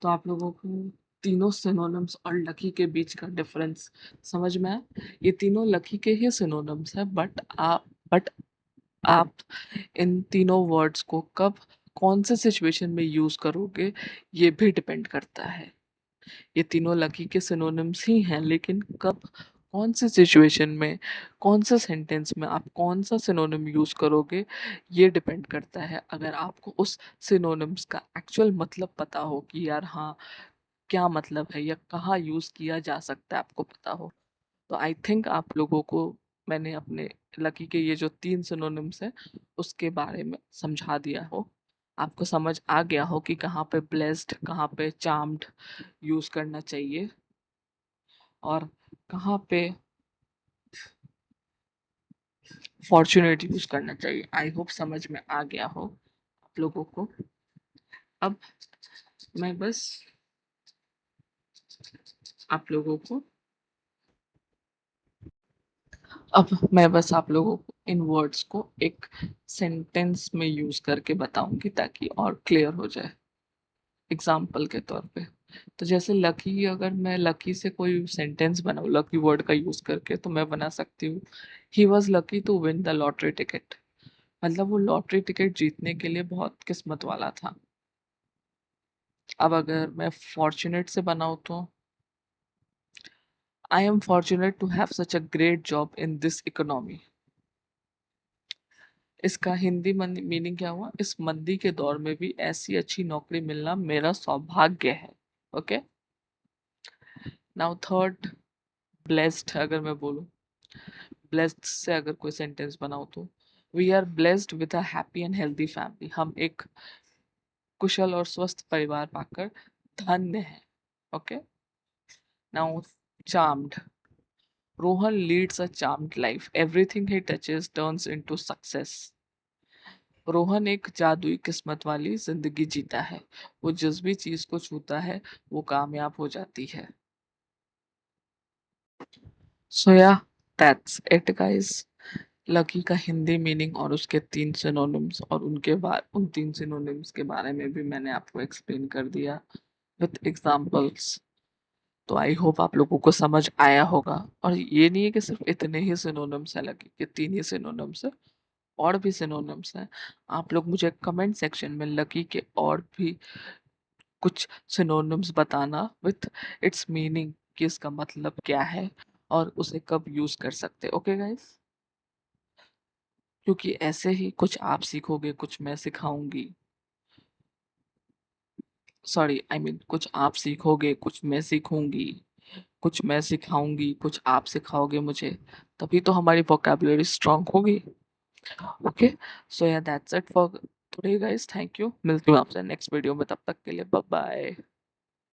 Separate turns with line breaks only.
तो आप लोगों को तीनों सिनोनिम्स और लकी के बीच का डिफरेंस समझ में आया? ये तीनों लकी के ही सिनोनिम्स हैं, बट आप इन तीनों वर्ड्स को कब कौन से सिचुएशन में यूज करोगे, ये भी डिपेंड करता है। ये तीनों लकी के सिनोनिम्स ही हैं, लेकिन कब कौन सी सिचुएशन में कौन से सेंटेंस में आप कौन सा सिनोनिम यूज करोगे, ये डिपेंड करता है। अगर आपको उस सिनोनिम्स का एक्चुअल मतलब पता हो कि यार हाँ क्या मतलब है या कहाँ यूज किया जा सकता है, आपको पता हो, तो आई थिंक आप लोगों को मैंने अपने लकी के ये जो तीन सिनोनिम्स हैं उसके बारे में समझा दिया हो। आपको समझ आ गया हो कि कहाँ पे ब्लेस्ड, कहाँ पे चार्म्ड यूज करना चाहिए और कहाँ पे फॉर्चुनेट यूज करना चाहिए। आई होप समझ में आ गया हो आप लोगों को। अब मैं बस आप लोगों को अब मैं बस आप लोगों को इन वर्ड्स को एक सेंटेंस में यूज करके बताऊंगी ताकि और क्लियर हो जाए, एग्जाम्पल के तौर पे। तो जैसे लकी, अगर मैं लकी से कोई सेंटेंस बनाऊँ लकी वर्ड का यूज करके, तो मैं बना सकती हूँ he was lucky to win the lottery ticket. मतलब वो लॉटरी टिकट जीतने के लिए बहुत किस्मत वाला था। अब अगर मैं फॉर्चुनेट से बनाऊँ तो I am fortunate to have such a great job in this economy. इसका हिंदी मीनिंग क्या हुआ? इस मंदी के दौर में भी ऐसी अच्छी नौकरी मिलना मेरा सौभाग्य है। Okay, now third, blessed. अगर मैं बोलूँ ब्लेस्ड से अगर कोई सेंटेंस बनाओ तो we are blessed with a happy and healthy family. हम एक कुशल और स्वस्थ परिवार पाकर धन्य है। Okay, now charmed. Rohan leads a charmed life, everything he touches turns into success. Rohan एक जादुई किस्मत वाली जिंदगी जीता है, वो जिस भी चीज को छूता है वो कामयाब हो जाती है। सो या दैट्स इट गाइस। लकी का हिंदी मीनिंग और उसके तीन सिनोनिम्स और उनके बाद उन तीन सिनोनिम्स के बारे में भी मैंने आपको एक्सप्लेन कर दिया विथ एग्जांपल्स। तो आई होप आप लोगों को समझ आया होगा। और ये नहीं है कि सिर्फ इतने ही सिनोनिम्स है लकी के, तीन ही सिनोनिम्स है, और भी सिनोनिम्स हैं। आप लोग मुझे कमेंट सेक्शन में लकी के और भी कुछ सिनोनिम्स बताना विथ इट्स मीनिंग, कि इसका मतलब क्या है और उसे कब यूज कर सकते। ओके गाइस, क्योंकि ऐसे ही कुछ आप सीखोगे, कुछ मैं सिखाऊंगी। सॉरी, आई मीन कुछ आप सीखोगे, कुछ मैं सीखूंगी, कुछ मैं सिखाऊंगी, कुछ आप सिखाओगे मुझे, तभी तो हमारी वोकैबुलरी स्ट्रांग होगी। ओके, सो या that's it for today guys. Thank you, मिलती हूँ आपसे नेक्स्ट वीडियो में, तब तक के लिए बाय बाय।